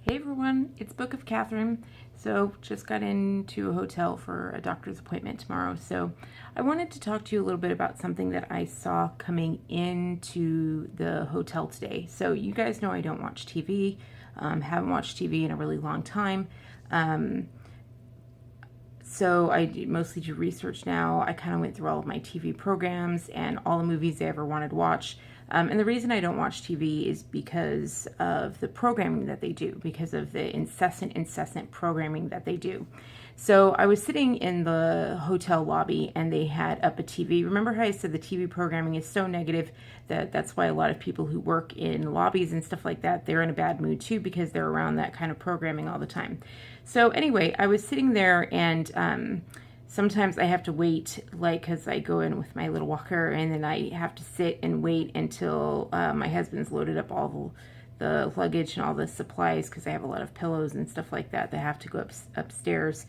Hey everyone, it's Book of Katherine. So just got into a hotel for a doctor's appointment tomorrow. So I wanted to talk to you a little bit about something that I saw coming into the hotel today. So you guys know I don't watch TV, haven't watched TV in a really long time. So I mostly do research now. I kind of went through all of my TV programs and all the movies I ever wanted to watch. And the reason I don't watch TV is because of the programming that they do, because of the incessant programming that they do. So I was sitting in the hotel lobby and they had up a TV. Remember how I said the TV programming is so negative that's why a lot of people who work in lobbies and stuff like that, they're in a bad mood too because they're around that kind of programming all the time. So anyway, I was sitting there and sometimes I have to wait, like, because I go in with my little walker and then I have to sit and wait until my husband's loaded up all the luggage and all the supplies because I have a lot of pillows and stuff like that that have to go upstairs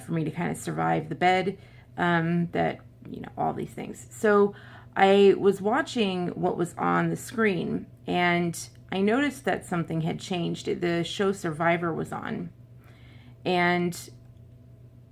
for me to kind of survive the bed, all these things. So I was watching what was on the screen and I noticed that something had changed. The show Survivor was on. And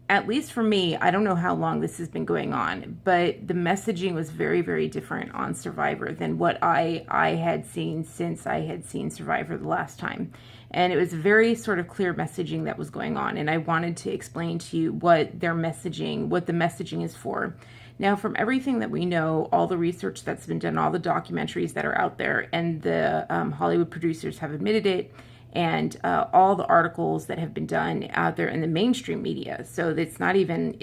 at least for me, I don't know how long this has been going on, but the messaging was very, very different on Survivor than what I had seen since I had seen Survivor the last time. And it was very sort of clear messaging that was going on. And I wanted to explain to you what the messaging is for. Now, from everything that we know, all the research that's been done, all the documentaries that are out there, and the Hollywood producers have admitted it, and all the articles that have been done out there in the mainstream media. So it's not even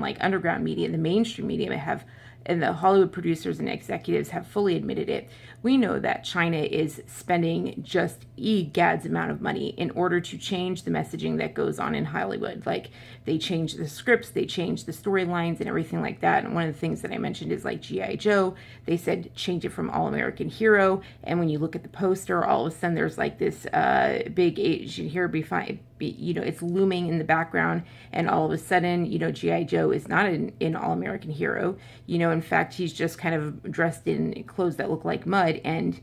like underground media. The mainstream media and the Hollywood producers and executives have fully admitted it. We know that China is spending just egads amount of money in order to change the messaging that goes on in Hollywood. Like, they change the scripts, they change the storylines and everything like that. And one of the things that I mentioned is like G.I. Joe. They said change it from All-American Hero. And when you look at the poster, all of a sudden there's like this big Asian hero it's looming in the background, and all of a sudden, G.I. Joe is not an All-American Hero. In fact, he's just kind of dressed in clothes that look like mud, and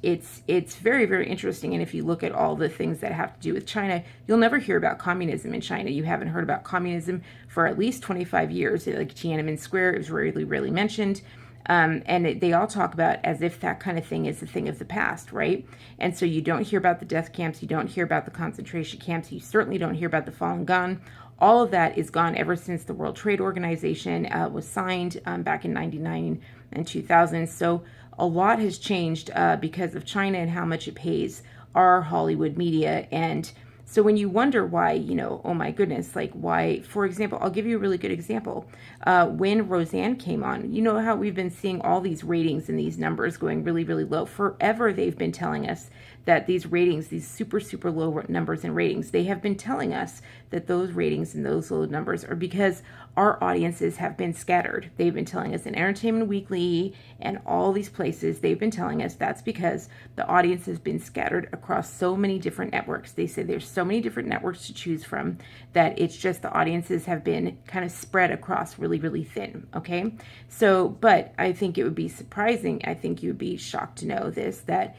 it's very, very interesting. And if you look at all the things that have to do with China, you'll never hear about communism in China. You haven't heard about communism for at least 25 years. Like Tiananmen Square is rarely, rarely mentioned. And they all talk about as if that kind of thing is a thing of the past, right? And so you don't hear about the death camps, you don't hear about the concentration camps, you certainly don't hear about the Falun Gong. All of that is gone ever since the World Trade Organization was signed back in 99 and 2000. So a lot has changed because of China and how much it pays our Hollywood media. And so when you wonder why, oh my goodness, like why, for example, I'll give you a really good example. When Roseanne came on, you know how we've been seeing all these ratings and these numbers going really, really low. Forever they've been telling us that these ratings, these super, super low numbers and ratings, they have been telling us that those ratings and those low numbers are because our audiences have been scattered. They've been telling us in Entertainment Weekly and all these places, they've been telling us that's because the audience has been scattered across so many different networks. They say there's so many different networks to choose from that it's just the audiences have been kind of spread across really, really thin, okay? So, but I think it would be surprising, I think you would be shocked to know this, that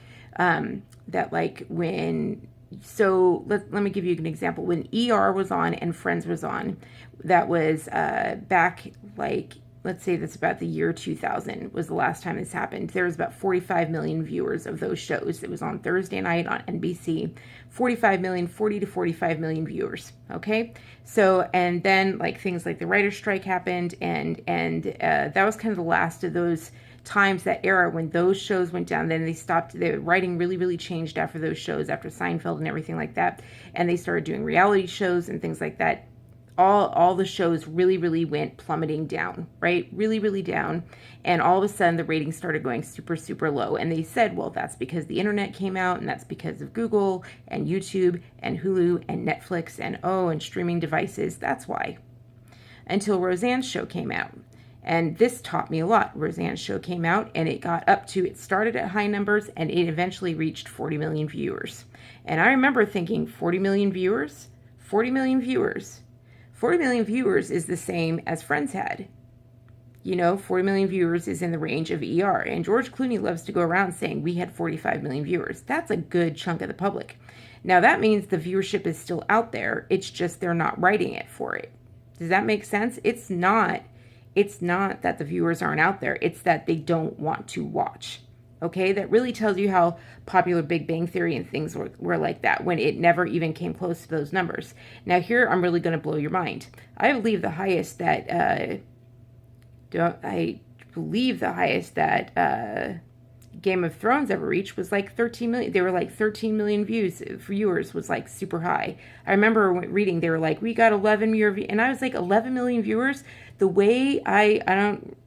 like when, so let me give you an example. When ER was on and Friends was on, that was back, like, let's say that's about the year 2000 was the last time this happened. There was about 45 million viewers of those shows. It was on Thursday night on NBC. 40 to 45 million viewers, okay? So, and then like things like the writer's strike happened, and that was kind of the last of those times, that era when those shows went down. Then they stopped, the writing really, really changed after those shows, after Seinfeld and everything like that. And they started doing reality shows and things like that. All the shows really, really went plummeting down, right? Really, really down. And all of a sudden the ratings started going super, super low. And they said, well, that's because the internet came out, and that's because of Google and YouTube and Hulu and Netflix and streaming devices. That's why. Until Roseanne's show came out. And this taught me a lot. Roseanne's show came out and it started at high numbers and it eventually reached 40 million viewers. And I remember thinking, 40 million viewers? 40 million viewers. 40 million viewers is the same as Friends had. 40 million viewers is in the range of ER. And George Clooney loves to go around saying we had 45 million viewers. That's a good chunk of the public. Now, that means the viewership is still out there. It's just they're not writing it for it. Does that make sense? It's not that the viewers aren't out there. It's that they don't want to watch. Okay, that really tells you how popular Big Bang Theory and things were like that, when it never even came close to those numbers. Now here, I'm really going to blow your mind. I believe the highest that Game of Thrones ever reached was like 13 million. They were like 13 million viewers was like super high. I remember reading, they were like, we got 11 million, and I was like, 11 million viewers? The way I don't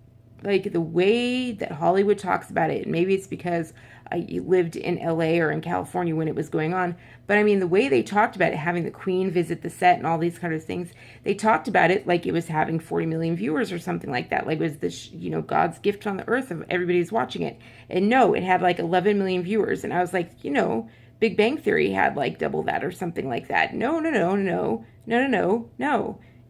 like the way that Hollywood talks about it, and maybe it's because I lived in LA or in California when it was going on, but I mean, the way they talked about it, having the Queen visit the set and all these kind of things, they talked about it like it was having 40 million viewers or something like that, like it was this, God's gift on the earth of everybody's watching it. And no, it had like 11 million viewers, and I was like, Big Bang Theory had like double that or something like that. No.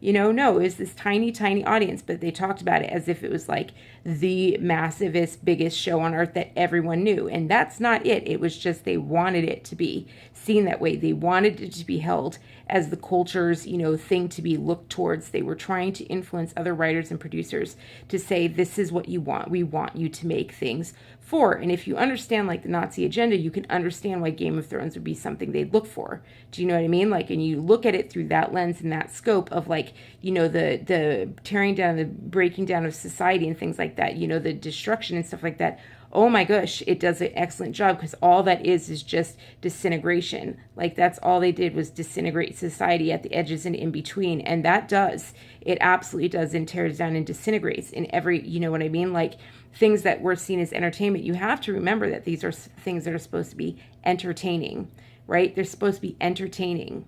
No, it's this tiny, tiny audience, but they talked about it as if it was like the massivest, biggest show on earth that everyone knew. And that's not it. It was just they wanted it to be seen that way. They wanted it to be held as the culture's, thing to be looked towards. They were trying to influence other writers and producers to say, this is what you want. We want you to make things for. And if you understand like the Nazi agenda, you can understand why Game of Thrones would be something they'd look for. Do you know what I mean? Like, and you look at it through that lens and that scope of like, the tearing down, the breaking down of society and things like that, the destruction and stuff like that. Oh my gosh, it does an excellent job, because all that is just disintegration. Like, that's all they did was disintegrate society at the edges and in between. And that does, it absolutely does, and tears down and disintegrates in every, you know what I mean? Like, things that were seen as entertainment, you have to remember that these are things that are supposed to be entertaining, right? They're supposed to be entertaining.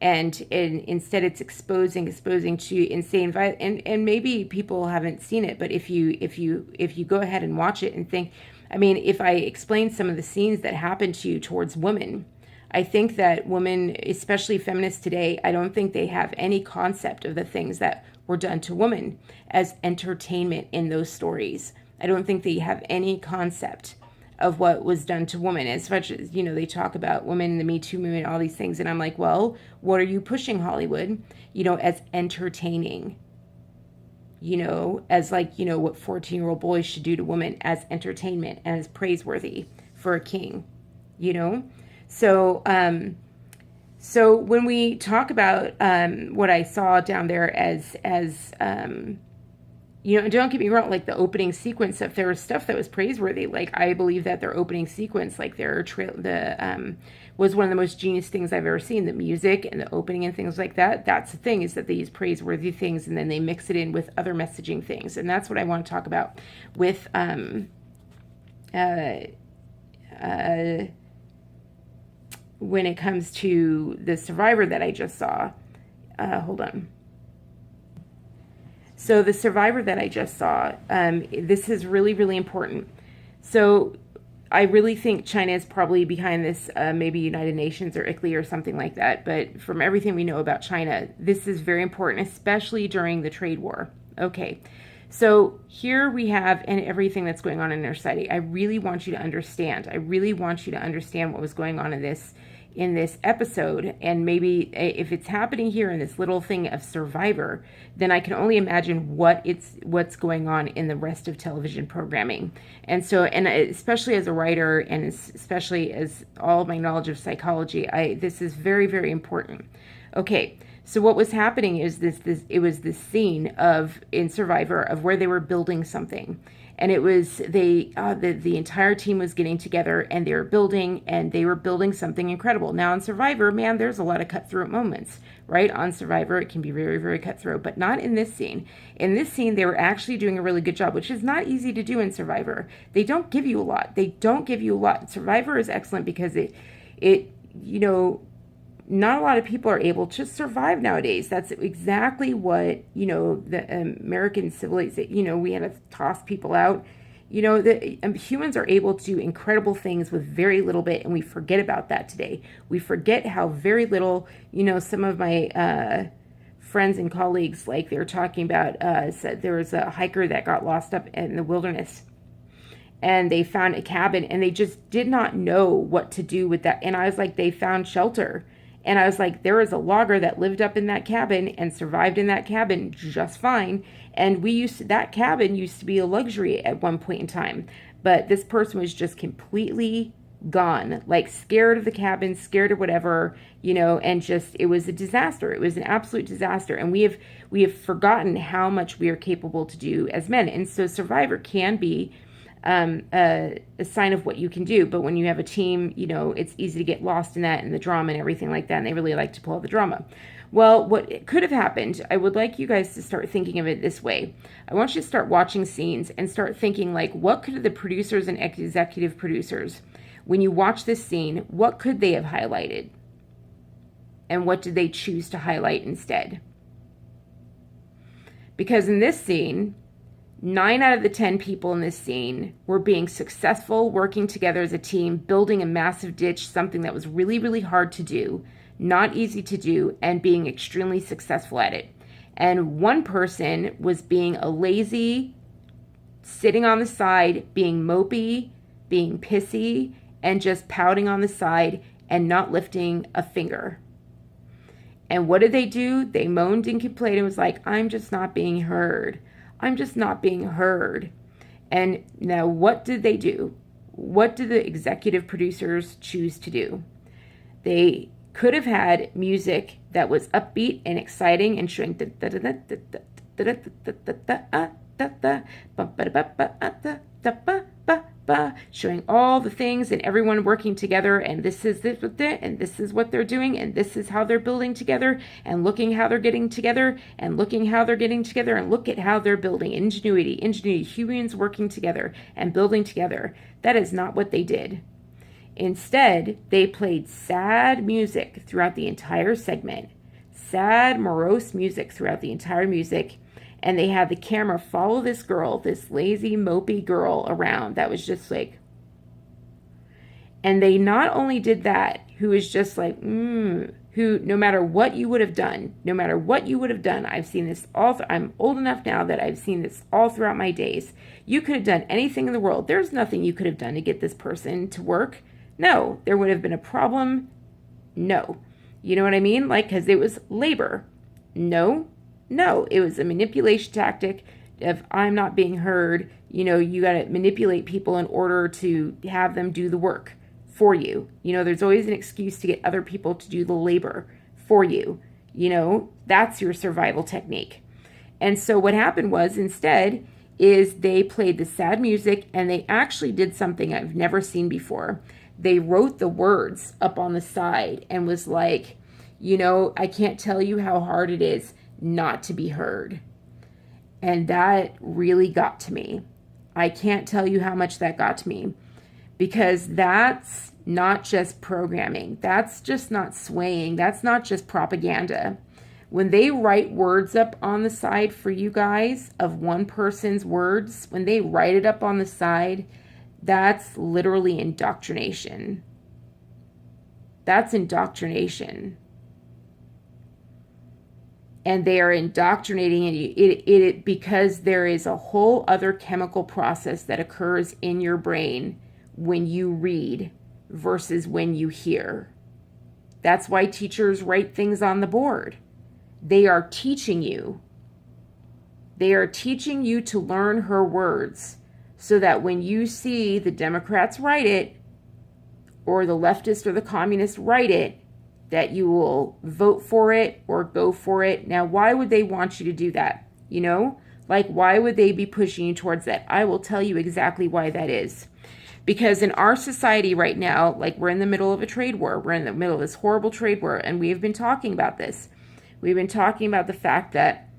And instead it's exposing to insane violence. And maybe people haven't seen it, but if you go ahead and watch it and think, I mean, if I explain some of the scenes that happen to you towards women, I think that women, especially feminists today, I don't think they have any concept of the things that were done to women as entertainment in those stories. I don't think they have any concept of what was done to women, as much as, they talk about women, the Me Too movement, all these things. And I'm like, well, what are you pushing, Hollywood, as entertaining, as like, what 14-year-old boys should do to women as entertainment and as praiseworthy for a king, So, so when we talk about what I saw down there as don't get me wrong, like the opening sequence, if there was stuff that was praiseworthy, like I believe that their opening sequence, like was one of the most genius things I've ever seen. The music and the opening and things like that. That's the thing, is that they use praiseworthy things and then they mix it in with other messaging things. And that's what I want to talk about with when it comes to the Survivor that I just saw. Hold on. So the Survivor that I just saw, this is really, really important. So I really think China is probably behind this, maybe United Nations or ICLEI or something like that. But from everything we know about China, this is very important, especially during the trade war. Okay, so here we have, and everything that's going on in our society. I really want you to understand. I really want you to understand what was going on in this episode. And maybe if it's happening here in this little thing of Survivor, then I can only imagine what's going on in the rest of television programming. And so, and especially as a writer, and especially as all of my knowledge of psychology, this is very, very important. Okay, so what was happening is it was this scene in Survivor of where they were building something. And it was the entire team was getting together and they were building something incredible. Now on Survivor, man, there's a lot of cutthroat moments, right? On Survivor, it can be very, very cutthroat, but not in this scene. In this scene, they were actually doing a really good job, which is not easy to do in Survivor. They don't give you a lot. Survivor is excellent because it not a lot of people are able to survive nowadays. That's exactly what, the American civilization, we had to toss people out. Humans are able to do incredible things with very little bit, and we forget about that today. We forget how very little, some of my friends and colleagues, like they were talking about, said there was a hiker that got lost up in the wilderness, and they found a cabin, and they just did not know what to do with that. And I was like, they found shelter. And I was like, there was a logger that lived up in that cabin and survived in that cabin just fine. And that cabin used to be a luxury at one point in time. But this person was just completely gone, like scared of the cabin, scared of whatever, and just, it was a disaster. It was an absolute disaster. And we have forgotten how much we are capable to do as men. And so Survivor can be a sign of what you can do. But when you have a team, it's easy to get lost in that and the drama and everything like that. And they really like to pull out the drama. Well, what could have happened, I would like you guys to start thinking of it this way. I want you to start watching scenes and start thinking, like, what could the producers and executive producers, when you watch this scene, what could they have highlighted? And what did they choose to highlight instead? Because in this scene, 9 out of the 10 people in this scene were being successful, working together as a team, building a massive ditch, something that was really, really hard to do, not easy to do, and being extremely successful at it. And one person was being a lazy, sitting on the side, being mopey, being pissy, and just pouting on the side and not lifting a finger. And what did they do? They moaned and complained and was like, I'm just not being heard. I'm just not being heard. And now what did they do? What did the executive producers choose to do? They could have had music that was upbeat and exciting and showing showing all the things and everyone working together, and this is what they're doing, and this is how they're building together, and looking how they're getting together, and looking how they're getting together, and look at how they're building. Ingenuity, humans working together and building together. That is not what they did. Instead, they played sad music throughout the entire segment. Sad, morose music throughout the entire music. And they had the camera follow this girl, this lazy, mopey girl around that was just like, and they not only did that, who was just like, who, no matter what you would have done, I've seen this I'm old enough now that I've seen this all throughout my days. You could have done anything in the world. There's nothing you could have done to get this person to work. No, there would have been a problem. No. You know what I mean? Like, because it was labor. No, it was a manipulation tactic of I'm not being heard. You got to manipulate people in order to have them do the work for you. There's always an excuse to get other people to do the labor for you. That's your survival technique. And so what happened was, instead, is they played the sad music, and they actually did something I've never seen before. They wrote the words up on the side and was like, I can't tell you how hard it is not to be heard. And that really got to me. I can't tell you how much that got to me, because that's not just programming. That's just not swaying. That's not just propaganda. When they write words up on the side for you guys of one person's words, when they write it up on the side, that's literally indoctrination. That's indoctrination. And they are indoctrinating it because there is a whole other chemical process that occurs in your brain when you read versus when you hear. That's why teachers write things on the board. They are teaching you. They are teaching you to learn her words so that when you see the Democrats write it, or the leftists or the communists write it, that you will vote for it or go for it. Now, why would they want you to do that? Like, why would they be pushing you towards that? I will tell you exactly why that is. Because in our society right now, like, we're in the middle of a trade war. We're in the middle of this horrible trade war, and we have been talking about this. We've been talking about the fact that,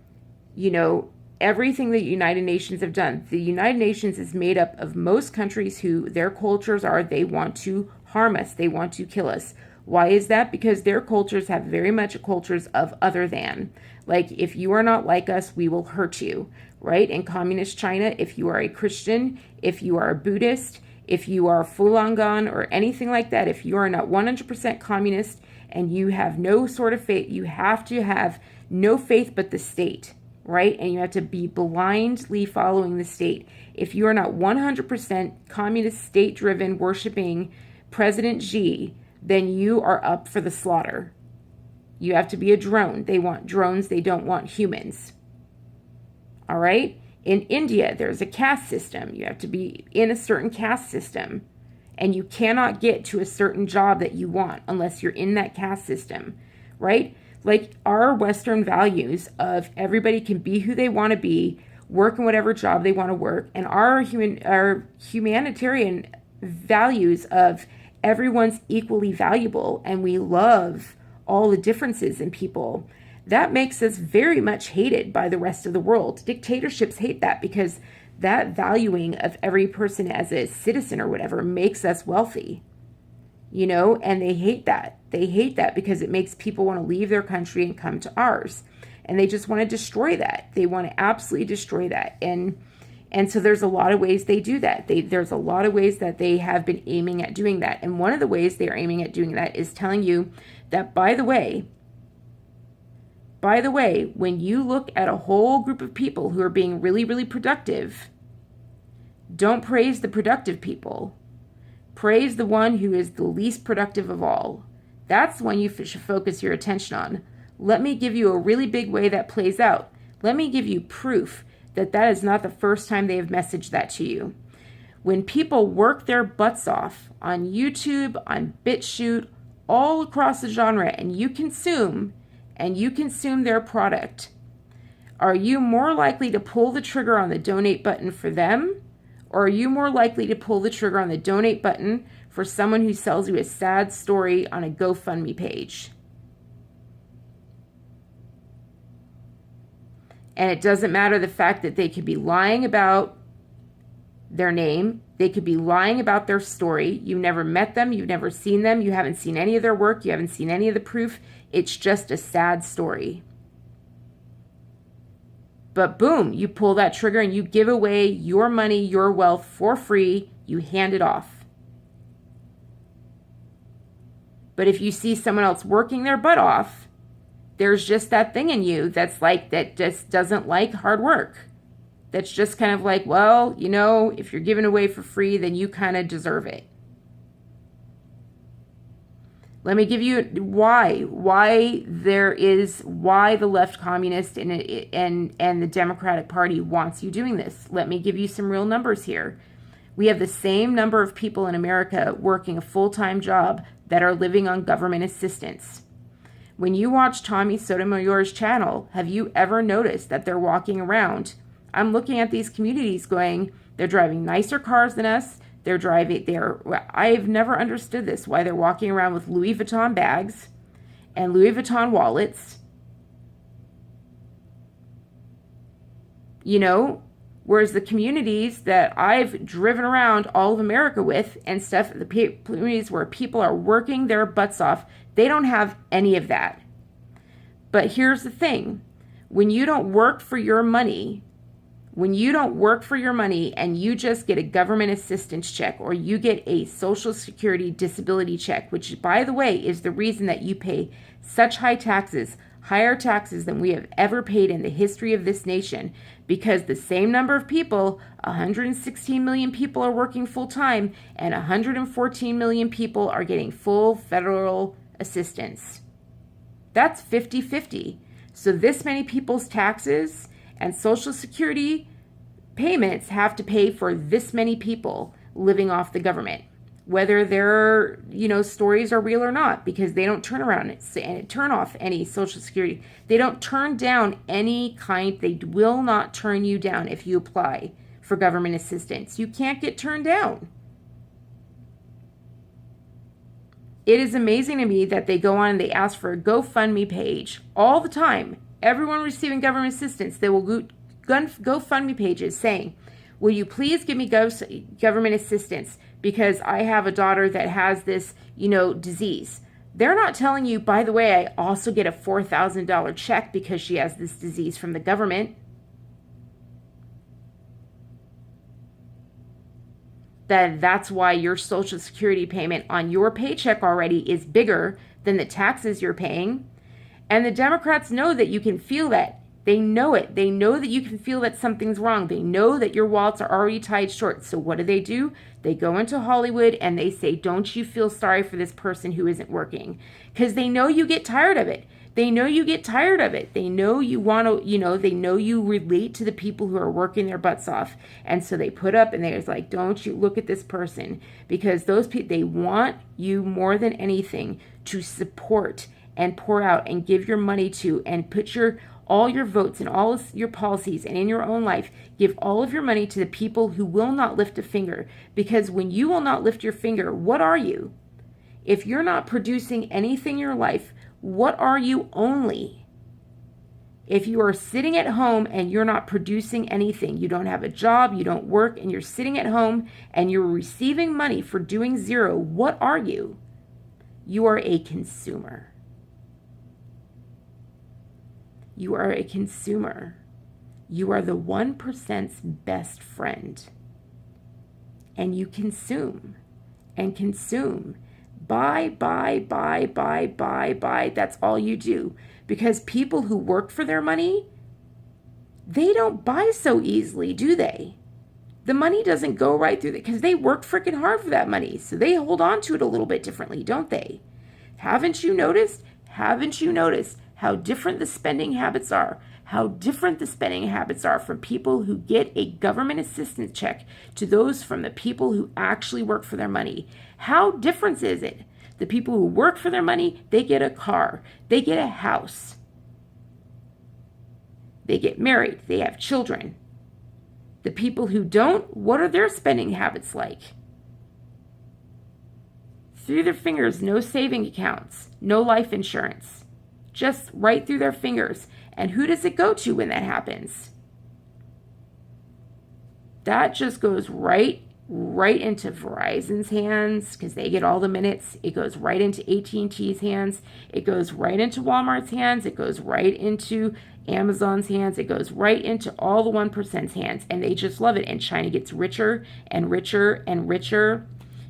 everything the United Nations have done. The United Nations is made up of most countries who their cultures are, they want to harm us. They want to kill us. Why is that? Because their cultures have very much cultures of other than. Like, if you are not like us, we will hurt you, right? In communist China, if you are a Christian, if you are a Buddhist, If you are Falun Gong or anything like that, if you are not 100% communist and you have no sort of faith, you have to have no faith but the state, right? And you have to be blindly following the state. If you are not 100% communist, state-driven, worshiping President Xi, then you are up for the slaughter. You have to be a drone. They want drones. They don't want humans. All right? In India, there's a caste system. You have to be in a certain caste system. And you cannot get to a certain job that you want unless you're in that caste system, right? Like our Western values of everybody can be who they want to be, work in whatever job they want to work, and our humanitarian values of everyone's equally valuable and we love all the differences in people, that makes us very much hated by the rest of the world. Dictatorships hate that because that valuing of every person as a citizen or whatever makes us wealthy, you know, and they hate that. They hate that because it makes people want to leave their country and come to ours. And they just want to destroy that. They want to absolutely destroy that. And so there's a lot of ways they do that. There's a lot of ways that they have been aiming at doing that. And one of the ways they are aiming at doing that is telling you that, by the way, when you look at a whole group of people who are being really, really productive, don't praise the productive people. Praise the one who is the least productive of all. That's the one you should focus your attention on. Let me give you a really big way that plays out. Let me give you proof that that is not the first time they have messaged that to you. When people work their butts off on YouTube, on BitChute, all across the genre, and you consume their product, are you more likely to pull the trigger on the donate button for them? Or are you more likely to pull the trigger on the donate button for someone who sells you a sad story on a GoFundMe page? And it doesn't matter the fact that they could be lying about their name. They could be lying about their story. You've never met them. You've never seen them. You haven't seen any of their work. You haven't seen any of the proof. It's just a sad story. But boom, you pull that trigger and you give away your money, your wealth for free. You hand it off. But if you see someone else working their butt off, there's just that thing in you that's like, that just doesn't like hard work. That's just kind of like, well, you know, if you're giving away for free, then you kind of deserve it. Let me give you why the left communist and the Democratic Party wants you doing this. Let me give you some real numbers here. We have the same number of people in America working a full-time job that are living on government assistance. When you watch Tommy Sotomayor's channel, have you ever noticed that they're walking around? I'm looking at these communities going, they're driving nicer cars than us. I've never understood this, why they're walking around with Louis Vuitton bags and Louis Vuitton wallets. You know, whereas the communities that I've driven around all of America with and stuff, the communities where people are working their butts off, they don't have any of that. But here's the thing. When you don't work for your money, and you just get a government assistance check or you get a Social Security disability check, which, by the way, is the reason that you pay such high taxes, higher taxes than we have ever paid in the history of this nation, because the same number of people, 116 million people are working full time and 114 million people are getting full federal assistance. That's 50-50. So this many people's taxes and Social Security payments have to pay for this many people living off the government, whether their, stories are real or not, because they don't turn off any Social Security. They don't turn down any kind. They will not turn you down if you apply for government assistance. You can't get turned down. It is amazing to me that they go on and they ask for a GoFundMe page all the time. Everyone receiving government assistance, they will go GoFundMe pages saying, will you please give me government assistance because I have a daughter that has this, disease. They're not telling you, by the way, I also get a $4,000 check because she has this disease from the government. that's why your Social Security payment on your paycheck already is bigger than the taxes you're paying. And the Democrats know that you can feel that. They know it. They know that you can feel that something's wrong. They know that your wallets are already tied short. So what do? They go into Hollywood and they say, don't you feel sorry for this person who isn't working? Because they know you get tired of it. They know you get tired of it. They know you want to, they know you relate to the people who are working their butts off. And so they put up and they're like, don't you look at this person. Because those people, they want you more than anything to support and pour out and give your money to and put all your votes and all your policies and in your own life, give all of your money to the people who will not lift a finger. Because when you will not lift your finger, what are you? If you're not producing anything in your life, what are you only? If you are sitting at home and you're not producing anything, you don't have a job, you don't work, and you're sitting at home and you're receiving money for doing zero, what are you? You are a consumer. You are a consumer. You are the 1%'s best friend. And you consume and consume. Buy. That's all you do. Because people who work for their money, they don't buy so easily, do they? The money doesn't go right through it because they work freaking hard for that money. So they hold on to it a little bit differently, don't they? Haven't you noticed? Haven't you noticed how different the spending habits are? How different the spending habits are from people who get a government assistance check to those from the people who actually work for their money. How different is it? The people who work for their money, they get a car, they get a house, they get married, they have children. The people who don't, what are their spending habits like? Through their fingers, no saving accounts, no life insurance. Just right through their fingers. And who does it go to when that happens? That just goes right into Verizon's hands because they get all the minutes. It goes right into AT&T's hands. It goes right into Walmart's hands. It goes right into Amazon's hands. It goes right into all the 1%'s hands. And they just love it. And China gets richer and richer and richer.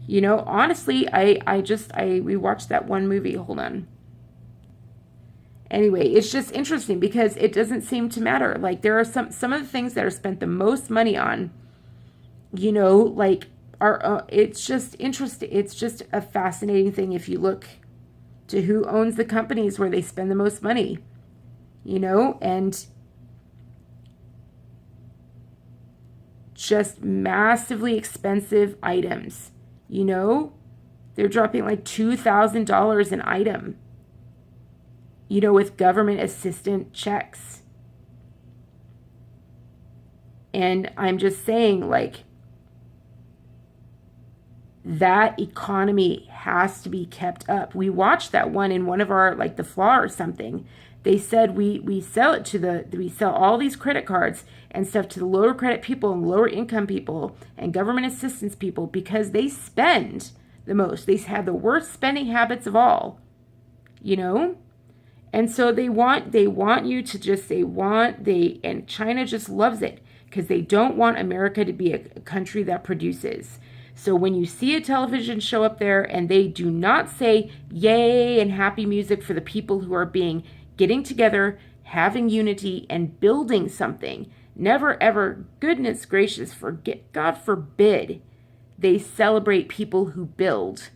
You know, honestly, we watched that one movie. Hold on. Anyway, it's just interesting because it doesn't seem to matter. Like there are some of the things that are spent the most money on, you know, like it's just interesting. It's just a fascinating thing if you look to who owns the companies where they spend the most money, you know, and just massively expensive items, you know, they're dropping like $2,000 an item, you know, with government assistant checks. And I'm just saying, like, that economy has to be kept up. We watched that one in one of our, like, the Flaw or something. They said we sell we sell all these credit cards and stuff to the lower credit people and lower income people and government assistance people because they spend the most. They have the worst spending habits of all, you know? And so they want you to just, and China just loves it because they don't want America to be a country that produces. So when you see a television show up there and they do not say yay and happy music for the people who are getting together, having unity and building something, never ever, goodness gracious, God forbid, they celebrate people who build.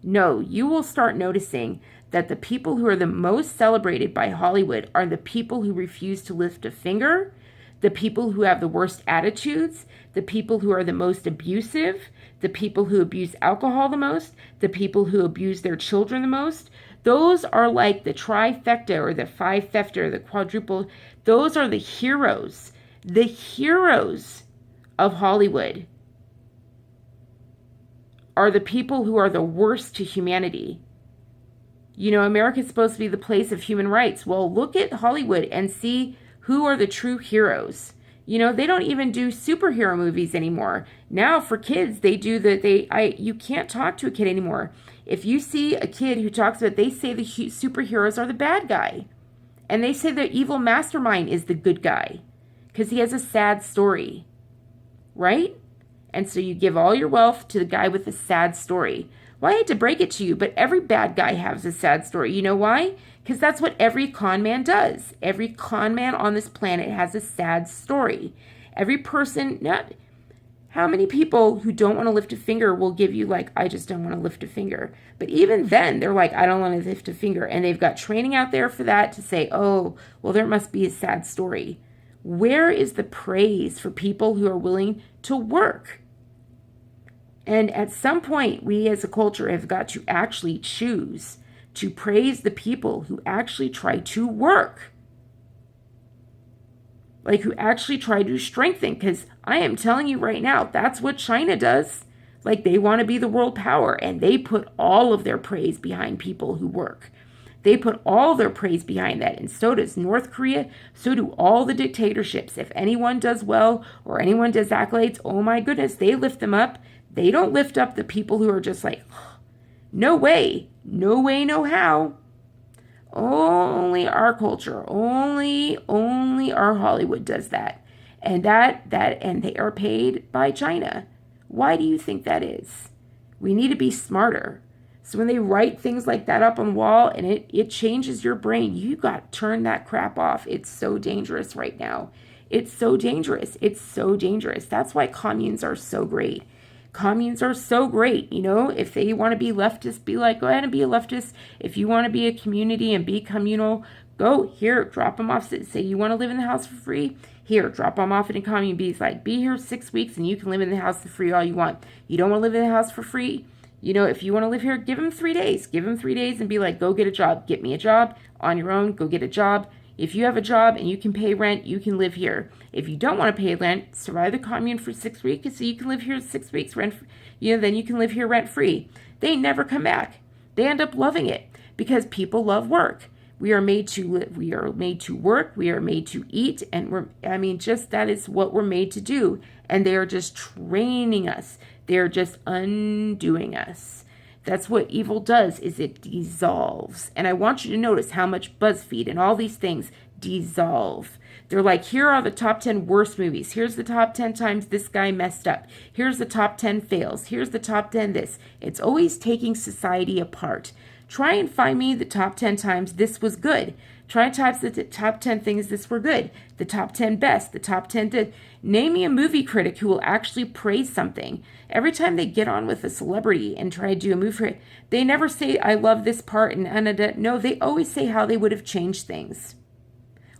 No, you will start noticing that the people who are the most celebrated by Hollywood are the people who refuse to lift a finger, the people who have the worst attitudes, the people who are the most abusive, the people who abuse alcohol the most, the people who abuse their children the most. Those are like the trifecta or the fivefecta or the quadruple. Those are the heroes of Hollywood are the people who are the worst to humanity. You know, America's supposed to be the place of human rights. Well, look at Hollywood and see who are the true heroes. You know, they don't even do superhero movies anymore. Now for kids, they do you can't talk to a kid anymore. If you see a kid who talks about, they say the superheroes are the bad guy. And they say the evil mastermind is the good guy because he has a sad story. Right? And so you give all your wealth to the guy with the sad story. Well, I hate to break it to you, but every bad guy has a sad story. You know why? Because that's what every con man does. Every con man on this planet has a sad story. Every person, not how many people who don't want to lift a finger will give you like, I just don't want to lift a finger. But even then, they're like, I don't want to lift a finger. And they've got training out there for that to say, oh, well, there must be a sad story. Where is the praise for people who are willing to work? And at some point, we as a culture have got to actually choose to praise the people who actually try to work. Like who actually try to strengthen. Because I am telling you right now, that's what China does. Like they want to be the world power. And they put all of their praise behind people who work. They put all their praise behind that. And so does North Korea. So do all the dictatorships. If anyone does well or anyone does accolades, oh my goodness, they lift them up. They don't lift up the people who are just like, no way, no how. Only our culture, only our Hollywood does that. And and they are paid by China. Why do you think that is? We need to be smarter. So when they write things like that up on the wall and it changes your brain, you got to turn that crap off. It's so dangerous right now. It's so dangerous. It's so dangerous. That's why communes are so great. Communes are so great. You know, if they want to be leftist, be like, go ahead and be a leftist. If you want to be a community and be communal, go here, drop them off. Say you want to live in the house for free. Here, drop them off in a commune. Be like, be here 6 weeks and you can live in the house for free all you want. You don't want to live in the house for free? You know, if you want to live here, give them 3 days. Give them 3 days and be like, go get a job. Get me a job on your own. Go get a job. If you have a job and you can pay rent, you can live here. If you don't want to pay rent, survive the commune for 6 weeks so you can live here 6 weeks then you can live here rent free. They never come back. They end up loving it because people love work. We are made to live. We are made to work. We are made to eat. And that is what we're made to do. And they are just training us. They're just undoing us. That's what evil does, is it dissolves. And I want you to notice how much BuzzFeed and all these things dissolve. They're like, here are the top 10 worst movies. Here's the top 10 times this guy messed up. Here's the top 10 fails. Here's the top 10 this. It's always taking society apart. Try and find me the top 10 times this was good. Try and type the top 10 things this were good. The top 10 best. The top 10 did. Name me a movie critic who will actually praise something. Every time they get on with a celebrity and try to do a movie, they never say, I love this part. And no, they always say how they would have changed things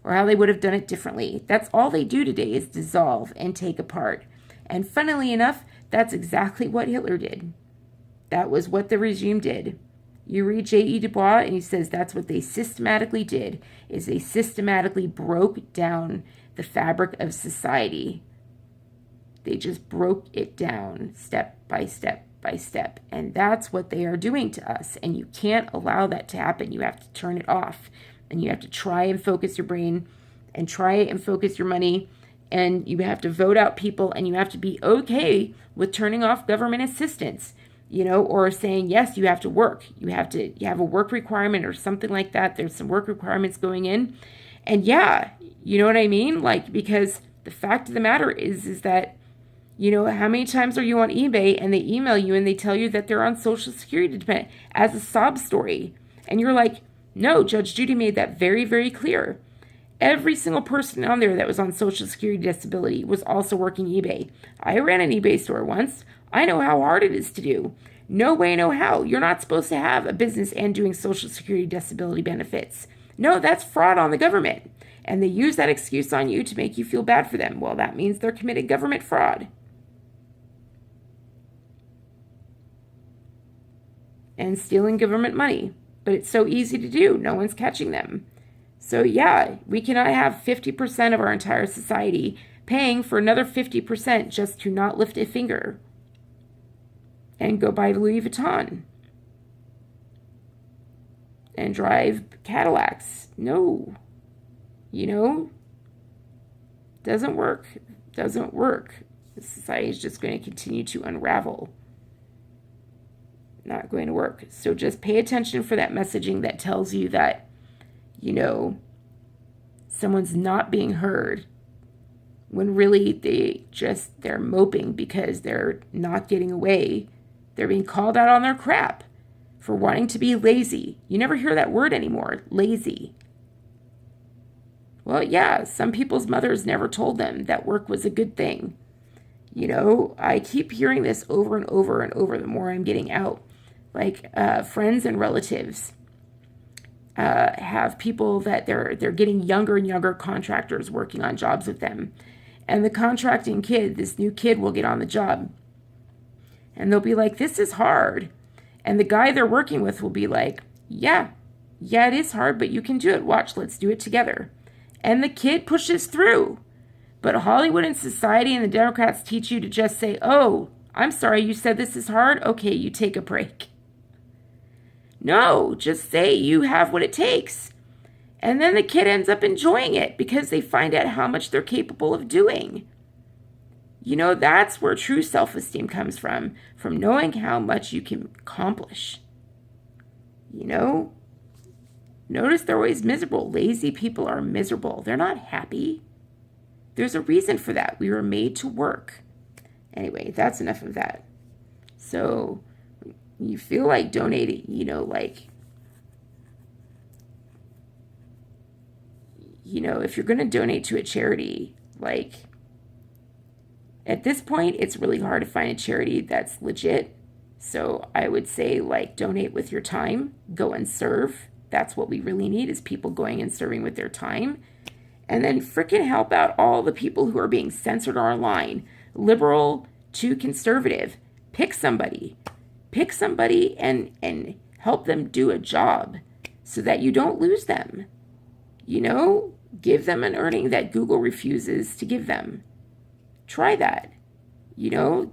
or how they would have done it differently. That's all they do today is dissolve and take apart. And funnily enough, that's exactly what Hitler did. That was what the regime did. You read J.E. Du Bois, and he says that's what they systematically did, is they systematically broke down the fabric of society. They just broke it down step by step by step. And that's what they are doing to us. And you can't allow that to happen. You have to turn it off. And you have to try and focus your brain and try and focus your money. And you have to vote out people, and you have to be okay with turning off government assistance. You know, or saying, yes, you have to work. You have a work requirement or something like that. There's some work requirements going in. And yeah, you know what I mean? Like, because the fact of the matter is that, you know, how many times are you on eBay and they email you and they tell you that they're on Social Security dependent as a sob story? And you're like, no, Judge Judy made that very, very clear. Every single person on there that was on Social Security disability was also working eBay. I ran an eBay store once. I know how hard it is to do. No way, no how. You're not supposed to have a business and doing Social Security disability benefits. No, that's fraud on the government. And they use that excuse on you to make you feel bad for them. Well, that means they're committing government fraud. And stealing government money. But it's so easy to do. No one's catching them. So yeah, we cannot have 50% of our entire society paying for another 50% just to not lift a finger and go buy Louis Vuitton and drive Cadillacs. No. You know? Doesn't work. Doesn't work. The society is just going to continue to unravel. Not going to work. So just pay attention for that messaging that tells you that, you know, someone's not being heard. when really they're moping because they're not getting away. They're being called out on their crap for wanting to be lazy. You never hear that word anymore, lazy. Well, yeah, some people's mothers never told them that work was a good thing. You know, I keep hearing this over and over and over the more I'm getting out. Like friends and relatives have people that they're getting younger and younger contractors working on jobs with them. And the contracting kid, this new kid, will get on the job. And they'll be like, this is hard. And the guy they're working with will be like, yeah, it is hard, but you can do it. Watch, let's do it together. And the kid pushes through. But Hollywood and society and the Democrats teach you to just say, oh, I'm sorry, you said this is hard? Okay, you take a break. No, just say you have what it takes. And then the kid ends up enjoying it because they find out how much they're capable of doing. You know, that's where true self-esteem comes from knowing how much you can accomplish. You know, notice they're always miserable. Lazy people are miserable. They're not happy. There's a reason for that. We were made to work. Anyway, that's enough of that. So you feel like donating, you know, if you're going to donate to a charity, like, at this point, it's really hard to find a charity that's legit. So I would say, like, donate with your time. Go and serve. That's what we really need, is people going and serving with their time. And then frickin' help out all the people who are being censored online. Liberal to conservative. Pick somebody. Pick somebody and help them do a job so that you don't lose them. You know, give them an earning that Google refuses to give them. Try that. You know,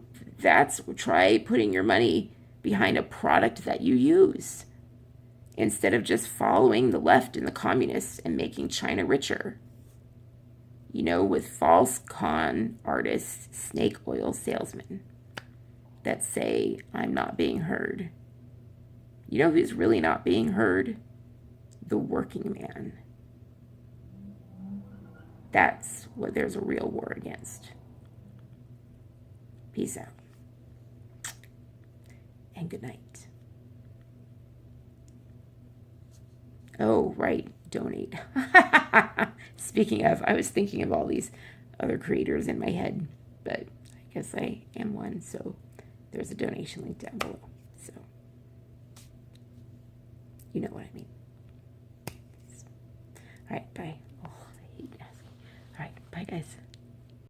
try putting your money behind a product that you use instead of just following the left and the communists and making China richer. You know, with false con artists, snake oil salesmen that say, I'm not being heard. You know who's really not being heard? The working man. That's what there's a real war against. Peace out. And good night. Oh, right. Donate. Speaking of, I was thinking of all these other creators in my head, but I guess I am one, so there's a donation link down below. So, you know what I mean. All right, bye. Oh, I hate asking. All right, bye, guys.